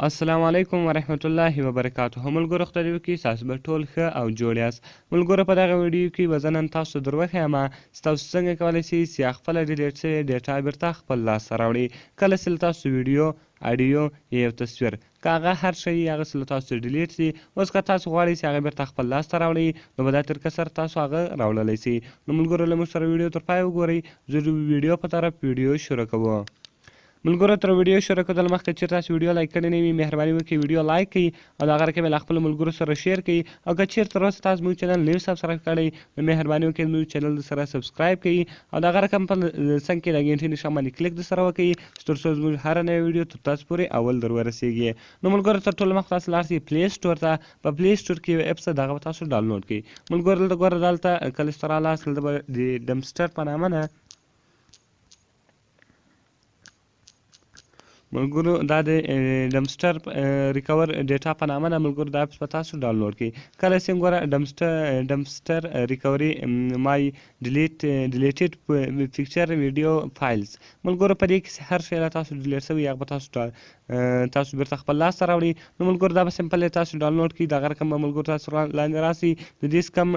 السلام علیکم ورحمت الله وبرکاته. ملګرو خدای وکړي تاسو به ټول ښه او جوړ یاست. ملګرو په دغه ویډیو کې به زه نن تاسو در وښیم تاسو څنګه کولی شئ چې خپله ډیلیټ شوې ډیټا بیرته خپل لاسته راوړئ. کله چې له تاسو ویډیو اډیو یا یو تصویر که هغه هر شی هغه څه له تاسو ډیلیټ شي، اوس که تاسو غواړئ چې هغه بیرته خپل لاسته راوړئ نو په دا طریقه سره تاسو هغه راوړلی شئ. نو ملګرو له موږ سره ویډیو تر پایه وګورئ. زه د ویډیو په طرف ویډیو شروع کوو. ملګرو تر ویډیو شروع کېدل مخکې چېرته تاسو ویډیو لایک کړی نه وي مهرباني وکړئ ویډیو لایک کړئ او د هغه رقم له خپلو ملګرو سره شیر کړئ. او که چېرته تر اوسه تاسو زموږ چینل نه وي سبسکرایب کړی نو مهرباني وکړئ زموږ چینل سره سبسکرایب کړئ او د هغه رقم په څنګ کې د ګنټې نښان باندې کلیک درسره وکړئ تر څو زموږ هره نوې ویډیو تر تاسو پورې اول در ورسیږي. نو ملګرو تر ټولو مخکې تاسو لاړ شئ پلی سټور ته. په پلی سټور کې یو اپس ده دغه به تاسو ډاونلوډ کړئ. ملګرو دلته ګوره دلته کله چې راغلاست دلته به د ډمسټر په نامه نه ملګرو دا د ډمسټر ریکور ډیټا په نامه نه ملګرو دا اپس به تاسو ډاونلوډ کړئ. کله چې ګوره ډمسټر ریکوري مای ډیلیټډ پکچر ویډیو فایلز ملګرو په دې کې هر شی له تاسو ډیلیټ شوی هغه به تاسو بیرته خپل لاسته راوړئ. نو ملګرو دا به سمپل تاسو ډاونلوډ کړئ. دغه رقم به ملګرو تاسو لاندې راسئ. د دې کم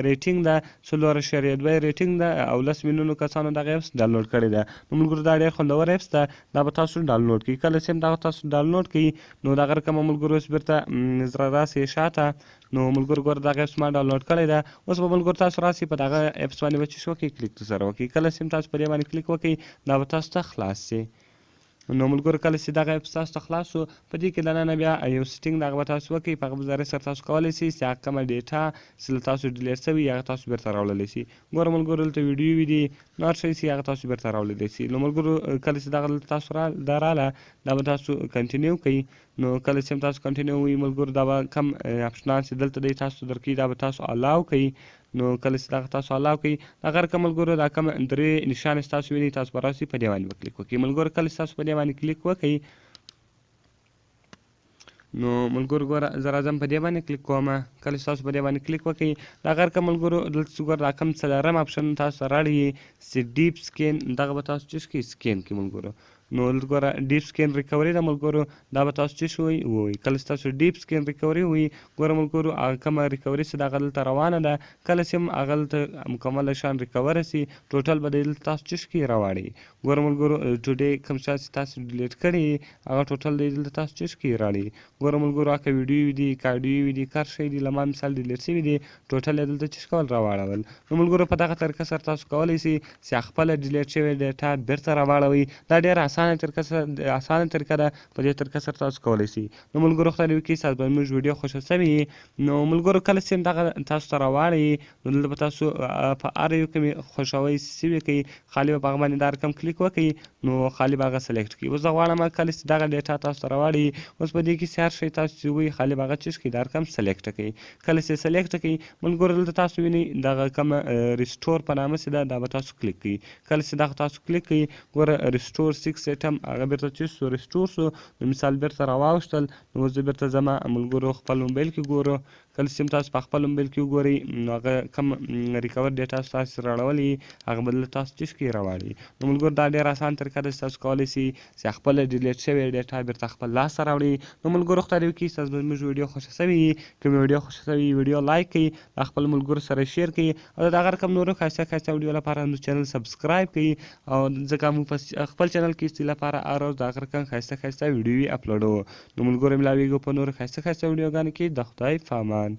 ریټینګ ده 4.2 ریټینګ ده او 10 میلیونو کسانو دغه اپس ډاونلوډ کړی ده. نو ملګرو دا ډېر خوندور اپس ده. دا به تاسو ډاونلوډ کړئ. کله چې هم دغه تاسو ډاونلوډ کړئ نو دغه رقم ملګرو اوس بیرته زړه راسئ شاته. نو ملګرو ګوره دغه اپس ما ډاونلوډ کړی ده. اوس به ملګرو تاسو راسئ په دغه اپس باندې به څه وکړئ کلیک سره وکړئ. کله چې هم تاسو په دې باندې کلیک وکړئ دا به تاسو ته خلاص شي. نو ملګرو کله چې دغه اپس تاسو ته خلاص شو په دې کې دننه بیا یو سیټینګ دغه به تاسو وکړئ. په هغه په ذریعه سره تاسو کولی شئ چې هغه کومه ډیټا چې له تاسو ډیلیټ شوي هغه تاسو بیرته راوړلی شئ. ګوره ملګرو دلته ویډیو وي دي نو هر شی چې هغه تاسو بیرته راوړلی شئ. نو ملګرو کله چې دغه دلته تاسو دا راله دا به تاسو کنټینیو کوئ. نو کله چې هم تاسو کنټینیو ووایئ ملګرو دا به کم اپشنان چې دلته دی تاسو درکوي دا به تاسو الاو کوئ. نو کله چې دغه تاسو الاو کوئ دغه رقم ملګرو دا کوم درې نښانې چې تاسو وینئ تاسو به راسئ په دې باندې به کلیک وکړئ. ملګرو کله چې تاسو په دې باندې کلیک وکړئ نو ملګرو ګوره زه راځم په دې باندې کلیک کوم. کله چې تاسو په دې باندې کلیک وکړئ دغه رقم ملګرو دلته چې ګوره دا کوم څلورم اپشن تاسو راړئ چې ډیپ سکین دغه به تاسو څه کړئ سکین کړئ ملګرو. نو دلته ګوره ډیپ سکین ریکوري ده ملګرو دا به تاسو څه ووایئ. کله چې تاسو ډیپ سکین ریکوري ووایئ ګوره ملګرو هغه کومه ریکوري چې دغه دلته روانه ده کله چې هم هغه دلته مکمله شان ریکوره شي ټوټل به دلته تاسو څه کړئ راواړئ. ګوره ملګرو ټوډې کوم څه چې تاسو ډیلیټ کړي هغه ټوټل دی دلته تاسو څه کړئ راوړئ. ګوره ملګرو هغه ویډیو وي دي که اډیو وي دي که هر شی دي له ما مثال ډیلیټ شوي دي ټوټل یې دلته څه کول راواړول. نو ملګرو په دغه طریقه سره تاسو کولی شئ چې خپله ډیلیټ شوې ډیټا بیرته راواړوئ. دا ډېره اسانه طریقه ده. په دې طریقه سره تاسو کولی شئ. نو ملګرو خدای وکړي تاسو به زموږ ویډیو خوښه شوې نو ملګرو کله چې دغه تاسو ته راواړئ نو دلته به تاسو په هر یو کې خوښوئ شوي کوئ خالي به په هغه باندې دا رقم کلیک وکړئ نو خالي به هغه سلیکټ کړئ. اوس زه غواړم کله چې دغه ډیټا تاسو ته راواړئ اوس په دې کې چې هر شی تاسو چې وایئ خالي به هغه څه کړئ دا رقم سلیکټ کړئ. کله چې سلیکټ کړئ ملګرو دلته تاسو وینئ دغه کومه ریسټور په نامه چې ده دا به تاسو کلیک کړئ. کله چې دغه تاسو کلیک کړئ ګوره ریسټور 6 ایټم هغه بیرته څه شو ریسټور شو. نو مثال بیرته راواوښتل نو اوس زه بیرته ځم ملګرو خپل موبایل کې ګورو. کله چې هم تاسو په خپل موبایل کې وګورئ نو هغه کوم ریکور ډیټا تاسو راړولې هغه به دلته تاسو څه کړئ راواړئ. نو ملګرو دا ډېره اسانه طریقه ده چې تاسو کولی شئ چې خپله ډیلیټ شوې ډیټا بیرته خپل لاسته راوړئ. نو ملګرو خدای دې وکړي تاسو به زموږ ویډیو خوښه شوې وي. که مې ویډیو خوښه شوې وي ویډیو لایک کړئ د خپل ملګرو سره شیر کړئ او د هغه رقم نورو ښایسته ښایسته ویډیو لپاره زموږ چینل سبسکرایب کړئ او ځکه موږ په خپل چینل کې ستاسو لپاره هر ورځ د هغه رقم ښایسته ښایسته ویډیوې اپلوډوو. نو ملګرو ملاویږو په نورو ښایسته ښایسته ویډیوګانو کې د خدای په امان.